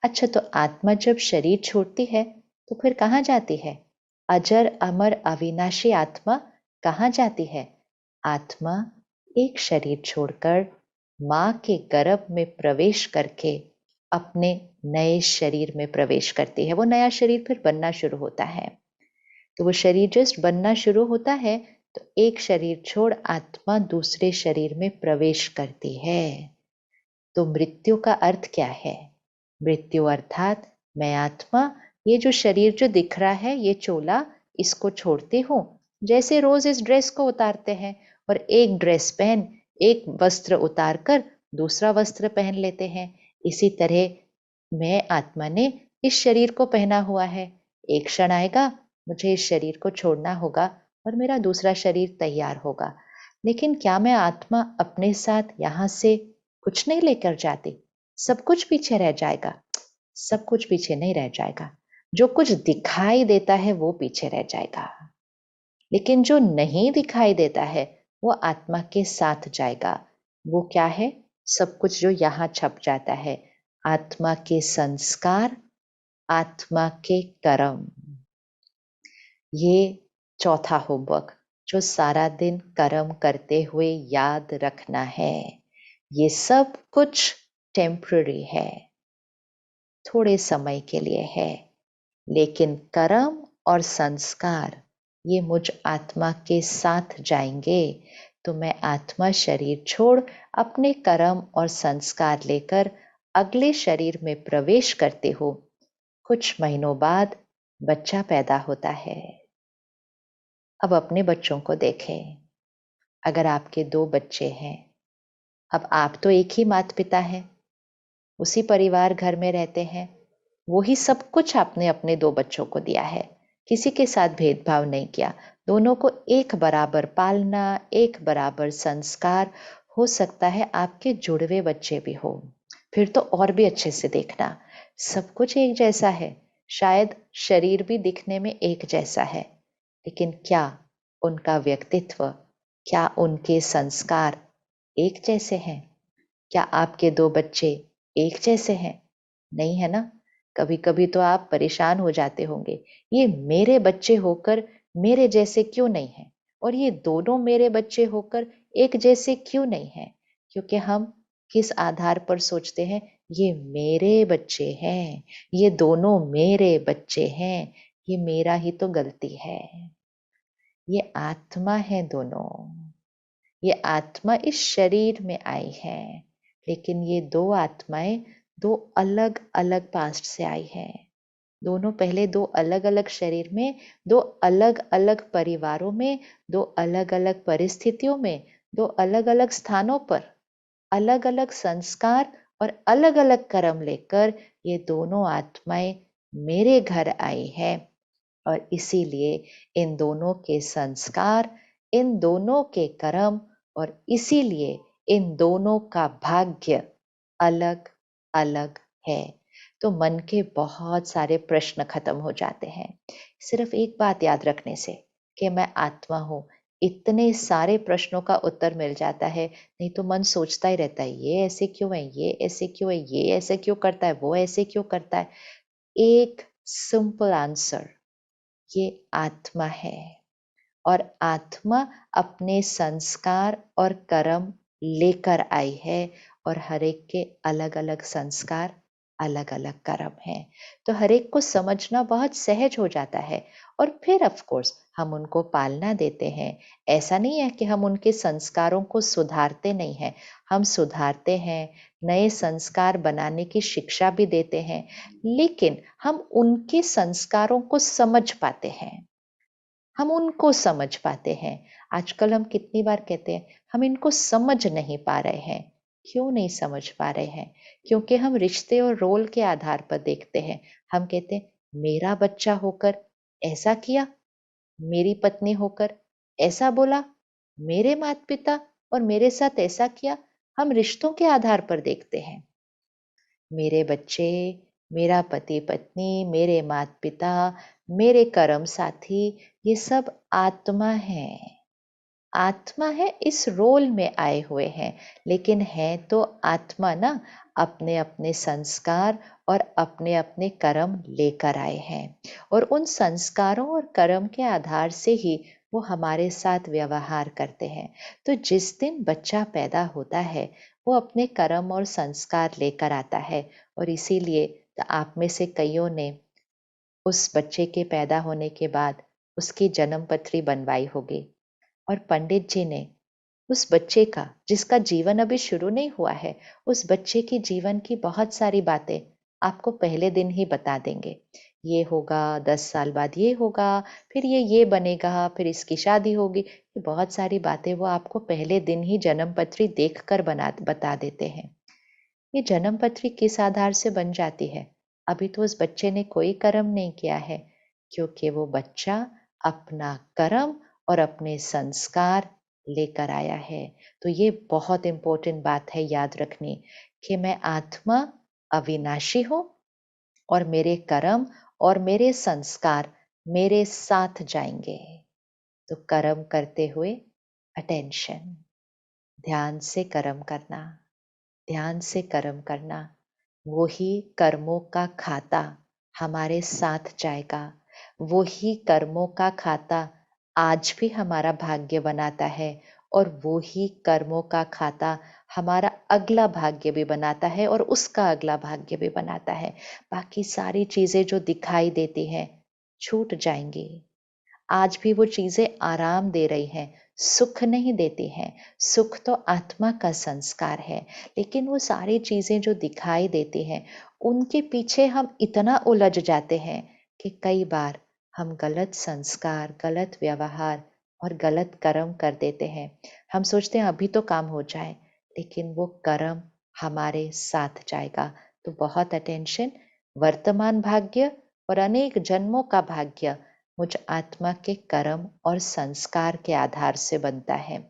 अच्छा, तो आत्मा जब शरीर छोड़ती है तो फिर कहाँ जाती है? अजर अमर अविनाशी आत्मा कहाँ जाती है? आत्मा एक शरीर छोड़कर माँ के गर्भ में प्रवेश करके अपने नए शरीर में प्रवेश करती है। वो नया शरीर फिर बनना शुरू होता है। तो वो शरीर जस्ट बनना शुरू होता है तो एक शरीर छोड़ आत्मा दूसरे शरीर में प्रवेश करती है। तो मृत्यु का अर्थ क्या है? मृत्यु अर्थात मैं आत्मा ये जो शरीर जो दिख रहा है, ये चोला, इसको छोड़ती हूँ। जैसे रोज इस ड्रेस को उतारते हैं और एक ड्रेस पहन, एक वस्त्र उतार कर दूसरा वस्त्र पहन लेते हैं, इसी तरह मैं आत्मा ने इस शरीर को पहना हुआ है। एक क्षण आएगा, मुझे इस शरीर को छोड़ना होगा और मेरा दूसरा शरीर तैयार होगा। लेकिन क्या मैं आत्मा अपने साथ यहाँ से कुछ नहीं लेकर जाती? सब कुछ पीछे रह जाएगा? सब कुछ पीछे नहीं रह जाएगा। जो कुछ दिखाई देता है वो पीछे रह जाएगा, लेकिन जो नहीं दिखाई देता है वो आत्मा के साथ जाएगा। वो क्या है? सब कुछ जो यहाँ छप जाता है, आत्मा के संस्कार, आत्मा के कर्म। ये चौथा होमवर्क जो सारा दिन कर्म करते हुए याद रखना है। ये सब कुछ टेम्पररी है, थोड़े समय के लिए है, लेकिन कर्म और संस्कार ये मुझ आत्मा के साथ जाएंगे। तो मैं आत्मा शरीर छोड़ अपने कर्म और संस्कार लेकर अगले शरीर में प्रवेश करती हूँ। कुछ महीनों बाद बच्चा पैदा होता है। अब अपने बच्चों को देखें। अगर आपके 2 बच्चे हैं, अब आप तो एक ही माता पिता हैं, उसी परिवार घर में रहते हैं, वही सब कुछ आपने अपने 2 बच्चों को दिया है, किसी के साथ भेदभाव नहीं किया, दोनों को एक बराबर पालना, एक बराबर संस्कार। हो सकता है आपके जुड़वे बच्चे भी हो, फिर तो और भी अच्छे से देखना। सब कुछ एक जैसा है, शायद शरीर भी दिखने में एक जैसा है, लेकिन क्या उनका व्यक्तित्व, क्या उनके संस्कार एक जैसे हैं? क्या आपके 2 बच्चे एक जैसे हैं? नहीं है ना? कभी कभी तो आप परेशान हो जाते होंगे, ये मेरे बच्चे होकर मेरे जैसे क्यों नहीं है, और ये दोनों मेरे बच्चे होकर एक जैसे क्यों नहीं है? क्योंकि हम किस आधार पर सोचते हैं, ये मेरे बच्चे हैं, ये दोनों मेरे बच्चे हैं, ये मेरा ही तो गलती है। ये आत्मा है दोनों, ये आत्मा इस शरीर में आई है, लेकिन ये 2 आत्माएं 2 अलग अलग पास्ट से आई हैं। दोनों पहले 2 अलग अलग शरीर में, 2 अलग अलग परिवारों में, 2 अलग अलग परिस्थितियों में, 2 अलग अलग स्थानों पर अलग अलग संस्कार और अलग अलग कर्म लेकर ये दोनों आत्माएं मेरे घर आई है। और इसीलिए इन दोनों के संस्कार, इन दोनों के कर्म, और इसीलिए इन दोनों का भाग्य अलग अलग है। तो मन के बहुत सारे प्रश्न खत्म हो जाते हैं सिर्फ एक बात याद रखने से कि मैं आत्मा हूं। इतने सारे प्रश्नों का उत्तर मिल जाता है। नहीं तो मन सोचता ही रहता है, ये ऐसे क्यों है, ये ऐसे क्यों है, ये ऐसे क्यों करता है, वो ऐसे क्यों करता है। एक सिंपल आंसर, ये आत्मा है, और आत्मा अपने संस्कार और कर्म लेकर आई है, और हर एक के अलग अलग संस्कार, अलग अलग कर्म है। तो हर एक को समझना बहुत सहज हो जाता है, और फिर ऑफ कोर्स हम उनको पालना देते हैं। ऐसा नहीं है कि हम उनके संस्कारों को सुधारते नहीं हैं, हम सुधारते हैं, नए संस्कार बनाने की शिक्षा भी देते हैं, लेकिन हम उनके संस्कारों को समझ पाते हैं, हम उनको समझ पाते हैं। आजकल हम कितनी बार कहते हैं हम इनको समझ नहीं पा रहे हैं। क्यों नहीं समझ पा रहे हैं? क्योंकि हम रिश्ते और रोल के आधार पर देखते हैं। हम कहते हैं मेरा बच्चा होकर ऐसा किया, मेरी पत्नी होकर ऐसा बोला, मेरे माता पिता और मेरे साथ ऐसा किया। हम रिश्तों के आधार पर देखते हैं। मेरे बच्चे, मेरा पति पत्नी, मेरे माता पिता, मेरे कर्म साथी, ये सब आत्मा है। आत्मा है, इस रोल में आए हुए हैं, लेकिन है तो आत्मा ना अपने अपने संस्कार और अपने अपने कर्म लेकर आए हैं और उन संस्कारों और कर्म के आधार से ही वो हमारे साथ व्यवहार करते हैं। तो जिस दिन बच्चा पैदा होता है वो अपने कर्म और संस्कार लेकर आता है और इसीलिए तो आप में से कईयों ने उस बच्चे के पैदा होने के बाद उसकी जन्म पत्री बनवाई होगी और पंडित जी ने उस बच्चे का, जिसका जीवन अभी शुरू नहीं हुआ है, उस बच्चे की जीवन की बहुत सारी बातें आपको पहले दिन ही बता देंगे। ये होगा, 10 साल बाद ये होगा, फिर ये बनेगा, फिर इसकी शादी होगी। ये बहुत सारी बातें वो आपको पहले दिन ही जन्म पत्री देख कर बता देते हैं। ये जन्म पत्री किस आधार से बन जाती है? अभी तो उस बच्चे ने कोई कर्म नहीं किया है, क्योंकि वो बच्चा अपना कर्म और अपने संस्कार लेकर आया है। तो ये बहुत इंपॉर्टेंट बात है याद रखनी कि मैं आत्मा अविनाशी हूँ और मेरे कर्म और मेरे संस्कार मेरे साथ जाएंगे। तो कर्म करते हुए अटेंशन, ध्यान से कर्म करना, ध्यान से कर्म करना। वो ही कर्मों का खाता हमारे साथ जाएगा। वो ही कर्मों का खाता आज भी हमारा भाग्य बनाता है और वो ही कर्मों का खाता हमारा अगला भाग्य भी बनाता है और उसका अगला भाग्य भी बनाता है। बाकी सारी चीजें जो दिखाई देती हैं छूट जाएंगी। आज भी वो चीजें आराम दे रही हैं, सुख नहीं देती हैं। सुख तो आत्मा का संस्कार है, लेकिन वो सारी चीजें जो दिखाई देती हैं उनके पीछे हम इतना उलझ जाते हैं कि कई बार हम गलत संस्कार, गलत व्यवहार और गलत कर्म कर देते हैं। हम सोचते हैं अभी तो काम हो जाए, लेकिन वो कर्म हमारे साथ जाएगा। तो बहुत अटेंशन। वर्तमान भाग्य और अनेक जन्मों का भाग्य मुझ आत्मा के कर्म और संस्कार के आधार से बनता है।